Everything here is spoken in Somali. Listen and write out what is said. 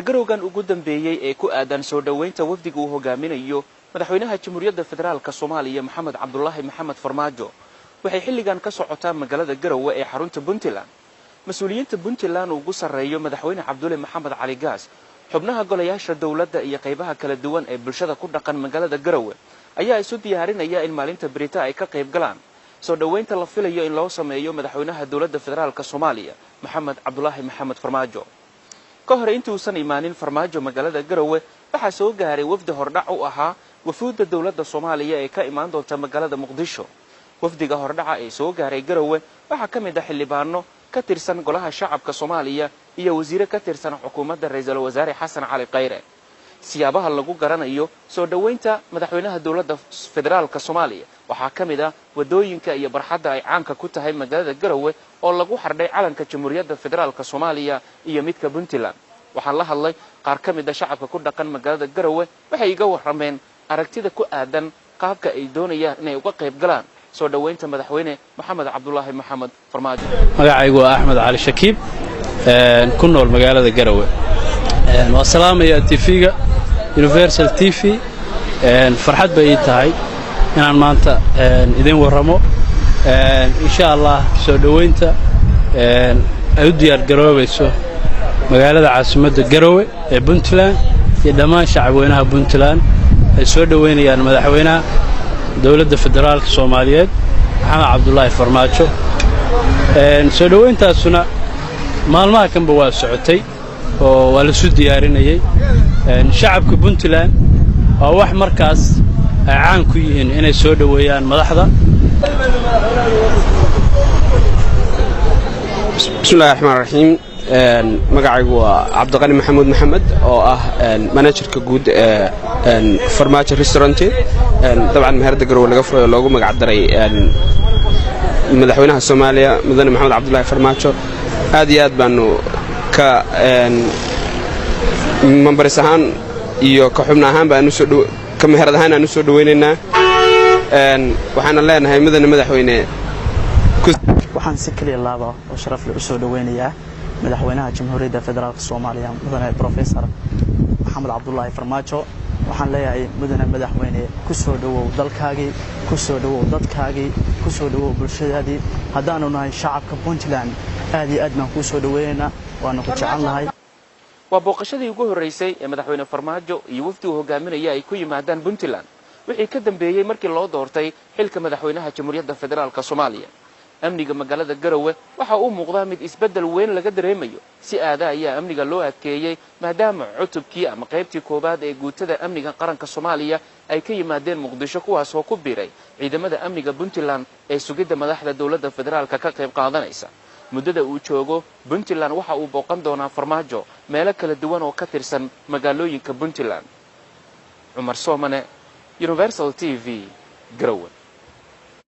garowgan ugu dambeeyay ee ku aadan soo dhaweynta wafdiga uu hogaaminayo madaxweynaha Jamhuuriyadda Federaalka Soomaaliya Maxamed Cabdullaahi Maxamed Farmaajo waxay xilligan ka socotaa magaalada Garowe ee xarunta Puntland. Mas'uuliyiinta Puntland ugu sareeyo madaxweyne Cabdulle Maxamed Cali Gaas, xubnaha golayaasha dawladda iyo qaybaha kala duwan ee bulshada ku dhaqan magaalada Garowe ayaa isu diyaarinaya in maalinta Berita ay ka qayb galaan soo dhaweynta la filayo in loo sameeyo madaxweynaha dawladda Federaalka Soomaaliya Maxamed Cabdullaahi Maxamed Farmaajo. ka hor intii uusan imaanin Farmaajo magaalada Garowe waxa soo gaaray wafdi hordhac u ahaa wafuudda dawladda Soomaaliya ee ka imaan doonta magaalada Muqdisho. wafdiga hordhaca ee soo gaaray Garowe waxa ka mid ah xildhibaano ka tirsan golaha shacabka Soomaaliya iyo wasiir ka tirsan xukuumadda Ra'iisul Wasaare Xasan Cali Khayre. siyaabaha lagu garanayo soo dhaweynta madaxweynaha dawladda Federaalka Soomaaliya waxa ka mid ah wadooyinka iyo barxadda ay caanka ku tahay magaalada Garowe oo lagu xardhay calanka Jamhuuriyadda Federaalka Soomaaliya iyo midka Puntland. waxaan la hadlay qaar ka mid ah shacabka ku dhaqan magaalada Garowe waxay iga warrameen aragtida ku aadan qaabka ay doonayaan inay uga qayb galaan soo dhaweynta madaxweyne Maxamed Cabdullaahi Maxamed Farmaajo. magacaygu waa Axmed Cali Shakiib ku nool magaalada Garowe. waa salaamaya TV-ga Universal TV. farxad bay tahay inaan maanta idin warramo insha Allah soo dhaweynta ay u diyaar garoobayso magaalada caasimadda Garowe ee Puntland iyo dhammaan shacabweynaha Puntland ay soo dhaweynayaan madaxweynaha dawladda Federaalka Soomaaliyeed Maxamed Cabdullaahi Farmaajo. soo dhaweyntaasuna maalmaha kanba waa socotay oo waa la soo diyaarinayay. shacabka Puntland waa wax markaas ay caan ku yihiin inay soo dhaweeyaan madaxda. bismillaahi raxmaani raxiim. magacaygu waa Cabdiqani Maxamuud Maxamed oo ah managerka guud ee Farmaajo Restaurant. dabcan meherada Garowe laga furo loogu magac daray madaxweynaha Soomaaliya mudane Maxamed Cabdullaahi Farmaajo. aad iyo aad baanu ka mambaris ahaan iyo ka xubna ahaan baan ka meherad ahaan aan u soo dhaweynaynaa. waxaana leenahay mudane madaxweyne waxaan si kaliya laaba oo sharaf leh u soo dhaweynayaa madaxweynaha Jamhuuriyadda Federaalka Soomaaliya mudane Professor Maxamed Cabdullaahi Farmaajo. waxaan leeyahay mudane madaxweyne ku soo dhawow dalkaagii, ku soo dhawow dadkaagii, ku soo dhawow bulshadaadii. haddaanu nahay shacabka Puntland aad iyo aad baan ku soo dhaweynaynaa, waana ku jecelnahay. waa booqashadii ugu horeysay ee madaxweyne Farmaajo iyo wafdiga hogaaminaya ay ku yimaadaan Puntland wixii ka dambeeyay markii loo doortay xilka madaxweynaha Jamhuuriyadda Federaalka Soomaaliya. amniga magaalada Garowe waxa uu muuqdaa mid isbedel weyn laga dareemayo. si aad ayaa amniga loo adkeeyay maadaama cutubkii ama qaybtii koobaad ee guutada amniga qaranka Soomaaliya ay ka yimaadeen Muqdisho kuwaas oo ku biiray ciidamada amniga Puntland ee sugidda madaxda dawladda Federaalka ka qayb qaadanaysa. muddada uu joogo Puntland waxa uu booqan doonaa Farmaajo meelo kala duwan oo ka tirsan magaalooyinka Puntland. Umar Soomane, Universal TV, Garowe.